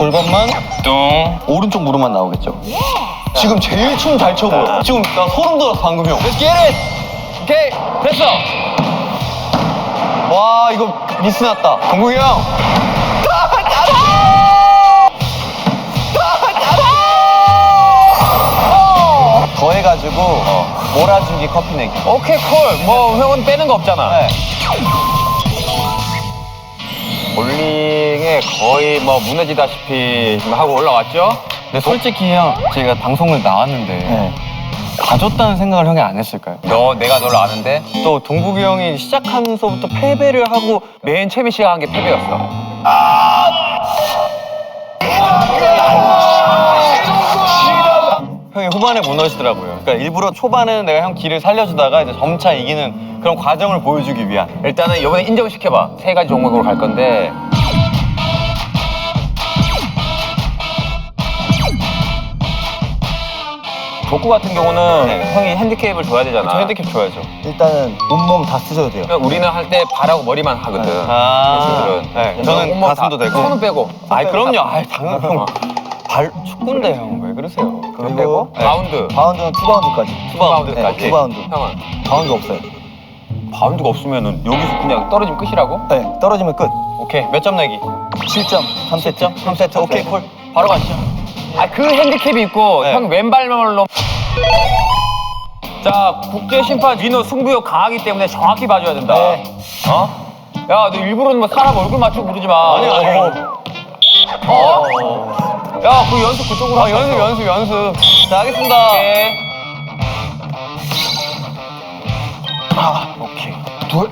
골반만 뚱. 오른쪽 무릎만 나오겠죠. 지금 제일 춤 잘 춰 보여. 지금 나 소름 돋았어 방금 형. Let's get it. 오케이, 됐어. 와 이거 미스 났다. 동국이 형. 더 해가지고 몰아주기 커피 내기. 오케이, 콜. 뭐 형은 빼는 거 없잖아. 네. 볼링에 거의 뭐 무너지다시피 하고 올라왔죠? 근데 솔직히 형 제가 방송을 나왔는데 가졌다는 생각을 형이 안 했을까요? 내가 너를 아는데 또 동국이 형이 시작하면서부터 패배를 하고 맨 처음에 시작한 게 패배였어. 형이 후반에 무너지더라고요. 그러니까 일부러 초반에는 내가 형 길을 살려주다가 이제 점차 이기는 그런 과정을 보여주기 위한. 일단은 이번에 인정시켜봐. 3가지 종목으로 갈 건데. 족구 같은 경우는 네. 형이 핸디캡을 줘야 되잖아. 저 핸디캡 줘야죠. 일단은 온몸 다 쓰셔도 돼요. 그러니까 우리는 할 때 발하고 머리만 하거든. 선수들은. 네. 저는 온몸 가슴도 다, 되고. 손은 빼고. 아이 그럼요. 아이 당연 형. 축구인데 형 왜 그러세요? 손 빼고. 네. 바운드. 바운드는 투바운드까지. 투바운드까지. 네, 투바운드. 형은 바운드 없어요. 바운드가 없으면은 여기서 그냥 떨어지면 끝이라고? 네, 떨어지면 끝. 오케이 몇 점 내기? 7점, 3세트. 3세트 오케이 콜. 바로 가시죠. 아, 그 핸디캡이 있고 네. 형 왼발로. 자, 국제 심판 민호 승부욕 강하기 때문에 정확히 봐줘야 된다. 네. 어? 야, 너 일부러 뭐 사람 얼굴 맞추고 그러지 마. 아니. 어? 야, 그 연습 그쪽으로 하자. 연습. 자 하겠습니다. 오케이. 오케이. 둘,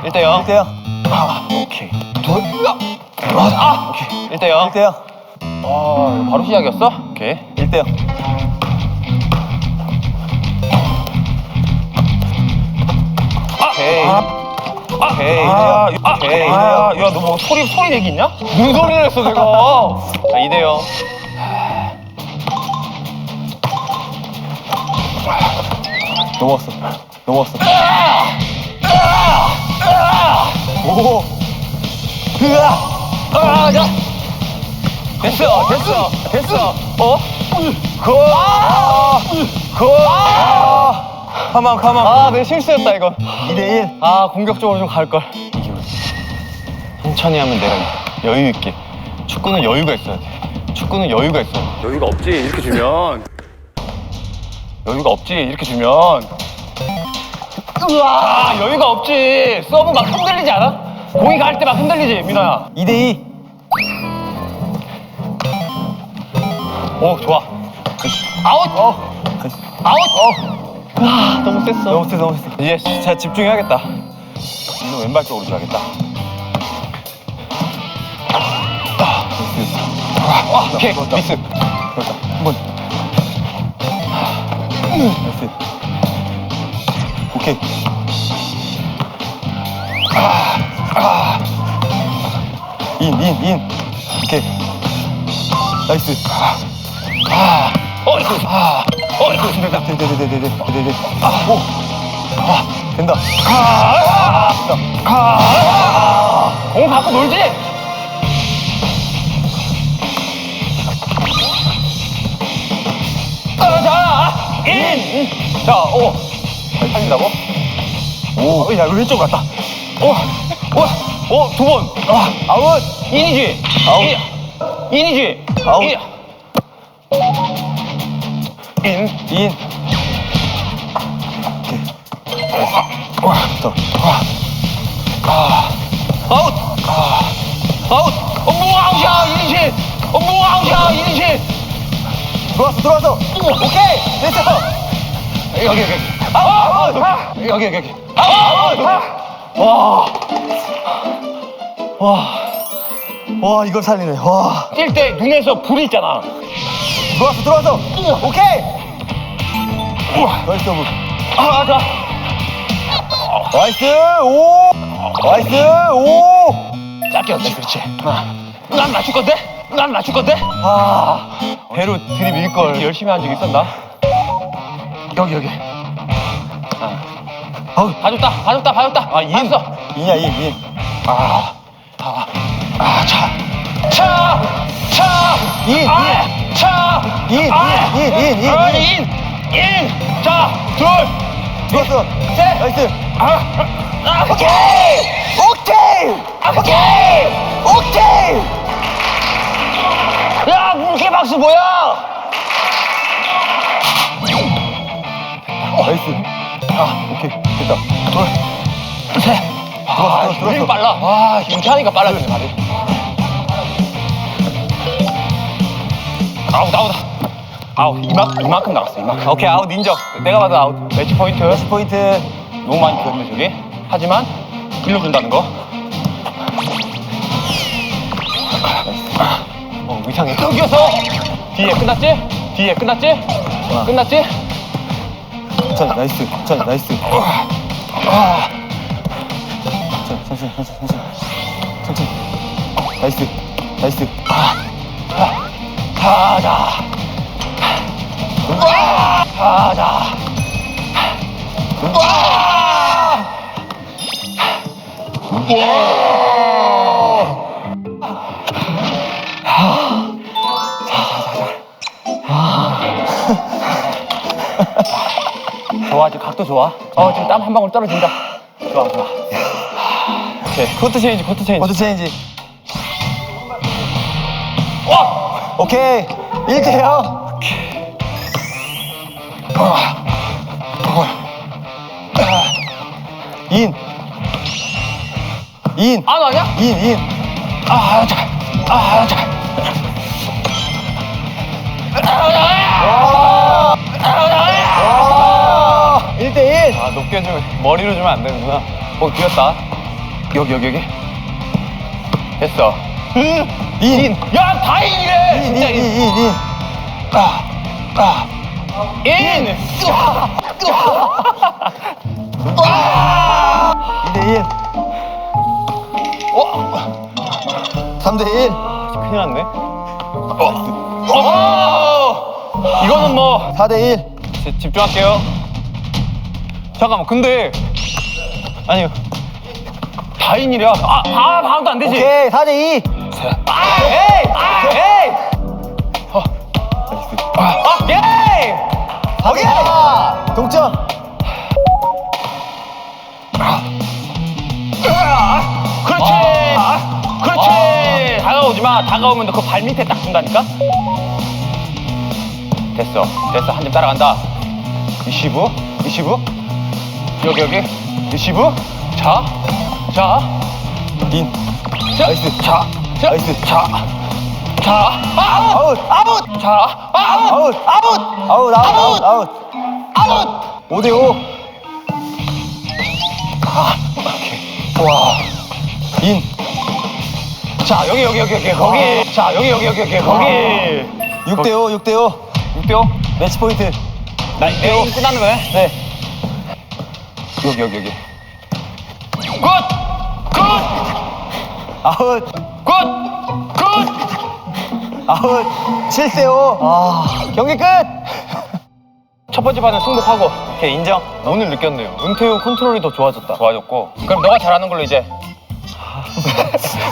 1대0. 1대0. 오케이. 둘, 오케이. 1대0. 1대0. 아, 바로 시작이었어? 오케이. 1대0. 오케이. 오케이. 오케이. 야, 너 뭐 소리 내기 있냐? 무슨 소리를 했어 내가. 자 2대0. 넘어왔어. 넘어왔어. 오. 야. 됐어. 어? 가만. 아, 내 실수였다 이거. 2대1. 아, 공격적으로 좀 갈 걸. 천천히 하면 내가 여유 있게. 축구는 여유가 있어야 돼. 여유가 없지 이렇게 주면. 여유가 없지. 서브 막 흔들리지 않아? 공이 갈 때 막 흔들리지, 민호야. 2대2. 오, 좋아. 아웃. 아, 너무 셌어. 너무 세. 이제 진짜 집중해야겠다. 이거 왼발 쪽으로 줘야겠다. 오케이, 미스. 그렇다. 한 번. 나이스. 오케이. 인. 오케이. 나이스. 네. 오. 된다. 공 갖고 놀지. 자, 인. 자, 오. 살린다고? 오. 야, 왼쪽 갔다. 두 번. 아웃. 인이지. 아웃. 인이지. 아웃. 인. 인. 오케이. 아웃. 아웃. 뭐야, 아웃이야, 인이지. 뭐야, 아웃이야, 인이지. 들어왔어. 오케이. 됐어. 여기. 여기. 와, 이걸 살리네. 와. 뛸 때 눈에서 불이 있잖아. 들어왔어. 오케이. 나이스 더블. 자. 나이스. 오. 짧게 왔다, 그렇지. 난 맞출 건데? 아. 배로 들이밀 걸. 열심히 한 적 있었나? 여기. 봐줬다. 아, 인. 봤어. 인이야, 인. 자. 인. 차! 인. 자, 둘! 들어왔어. 셋! 나이스. 오케이! 야, 물개 박수 뭐야? 나이스. 오케이. 됐다. 셋! 들어왔어. 힘 빨라. 와, 이렇게 하니까 빨라지네, 말이. 아웃. 이만큼 나갔어, 이만큼. 오케이, 아웃 인정. 내가 봐도 아웃. 매치 포인트. 포인트. 너무 많이 비었네, 저기. 하지만, 빌려준다는 거. 이상해. 끊겨서 뒤에 끝났지? 끝났지? 나이스. 천천히. 나이스. 가자. 좋아, 지금 각도 좋아. 지금 땀 한 방울 떨어진다. 좋아. 오케이. 코트 체인지. 포트 체인지. 와! 오케이. 1대0. 인. 안 와냐? 인. 와. 1대1. 아, 높게 주면, 머리로 주면 안 되는구나. 비었다. 여기. 됐어. 인. 야, 다행이래! 진짜 인. 인. 인! 2대1. 3대1. 큰일 났네. 이거는 뭐 4대1. 집중할게요. 잠깐만, 근데. 아니요. 다인이래. 방도 안 되지. 오케이. 4대2. 에이! 오케이! 오케이. 동점. 그렇지. 다가오지 마. 다가오면 너 그 발 밑에 딱 준다니까. 됐어. 한 점 따라간다. 리시브. 여기. 리시브. 자. 인. 나이스. 나이스. 아웃. 아웃. 5대5. 인. 자, 여기. 거기. 자, 여기. 거기. 6대5. 6대5. 매치 포인트. 나 이거 끝나는 거야? 네. 여기. 굿! 아웃. 아웃. 7대5. 경기 끝. 첫 번째 판은 승복하고 오케이, 인정. 오늘 느꼈네요. 은퇴 후 컨트롤이 더 좋아졌다. 좋아졌고. 그럼 너가 잘하는 걸로 이제.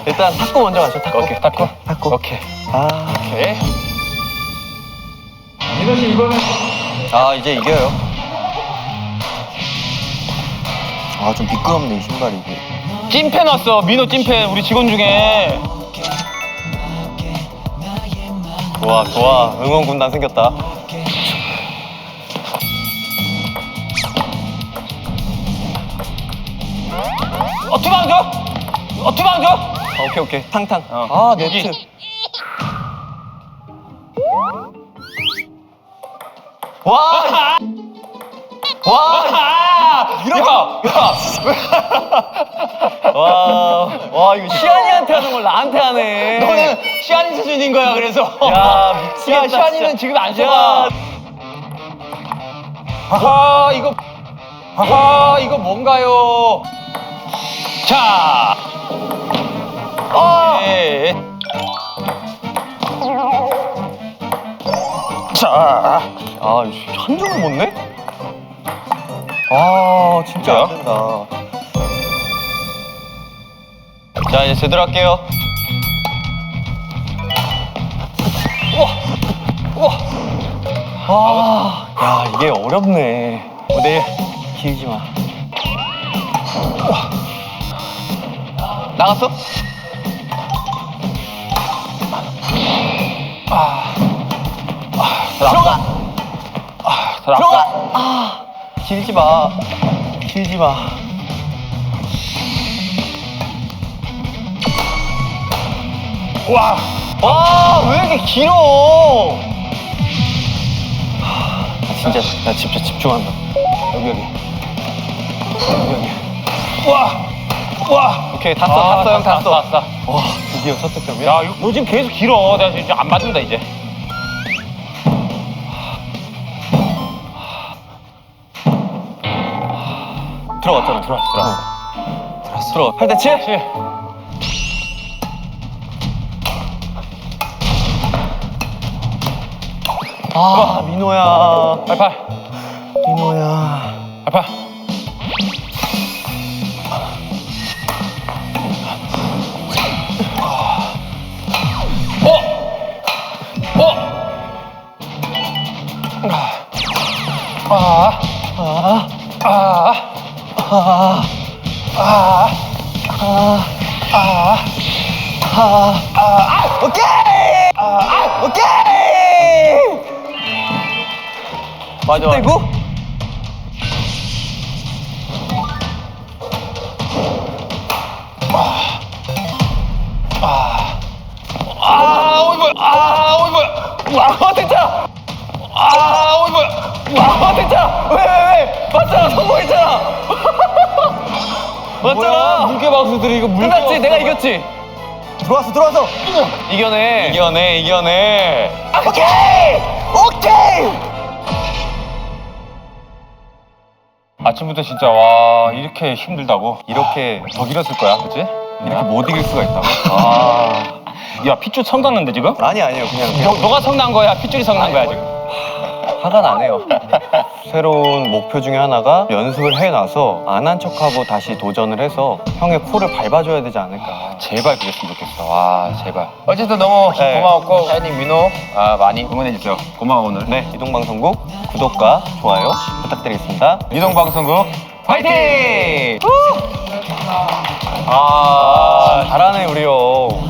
일단 탁구 먼저 가죠, 탁구. 오케이, 탁구. 오케이. 오케이. 아, 이제 이겨요. 좀 미끄럽네, 이 신발이. 찐팬 왔어. 민호 찐팬. 우리 직원 중에. 좋아. 응원군단 생겼다. 투방줘? 오케이. 탕탕. 여기. 네트. 와! 와, 이거 시안이한테 하는 걸 나한테 하네. 너는 시안이 수준인 거야, 그래서. 야, 미치겠다. 야, 시안이는 진짜. 지금 안 야. 쏘아. 이거 뭔가요? 자. 오케이. 자. 한 점을 못 내? 진짜 안 된다. 자, 이제 제대로 할게요. 야, 이게 어렵네. 어디? 길지 마. 나갔어? 들어가! 들어가! 길지 마. 길지 마. 와! 왜 이렇게 길어? 진짜 나 진짜 집중한다. 여기. 와! 와! 오케이, 탔어, 형, 탔어. 왔어. 와, 드디어 첫 득점이야? 야, 너 지금 계속 길어. 내가 이제 안 맞는다, 이제. 들어갔잖아. 들어갔어. 들어갔어. 8대 7? 그렇지. 민호야. 팔팔. 민호야. 팔팔. 오케이! 오케이! 맞아. 떼고? 어이 뭐야? 와, 됐잖아. 어이 뭐야? 와, 됐잖아. 왜? 맞잖아, 성공했잖아. 맞잖아. 물개 마우스들이 이거 물개. 끝났지? 내가 이겼지. 들어왔어. 이겨내. 이겨내. 오케이! 아침부터 진짜 와 이렇게 힘들다고 이렇게 더 길었을 거야, 그치? 이렇게 못 이길 수가 있다고? 야 핏줄 성났는데 지금? 아니에요. 그냥 너가 성난 거야? 핏줄이 성난 거야 지금? 화가 나네요. 새로운 목표 중에 하나가 연습을 해놔서 안 한 척하고 다시 도전을 해서 형의 코를 밟아줘야 되지 않을까. 제발 그랬으면 좋겠어. 와 제발. 어쨌든 너무 네. 고마웠고 샤이닝 민호 많이 응원해 주세요. 고마워 오늘. 네, 이동방송국 구독과 좋아요 부탁드리겠습니다. 이동방송국 파이팅! 잘하네 우리 형.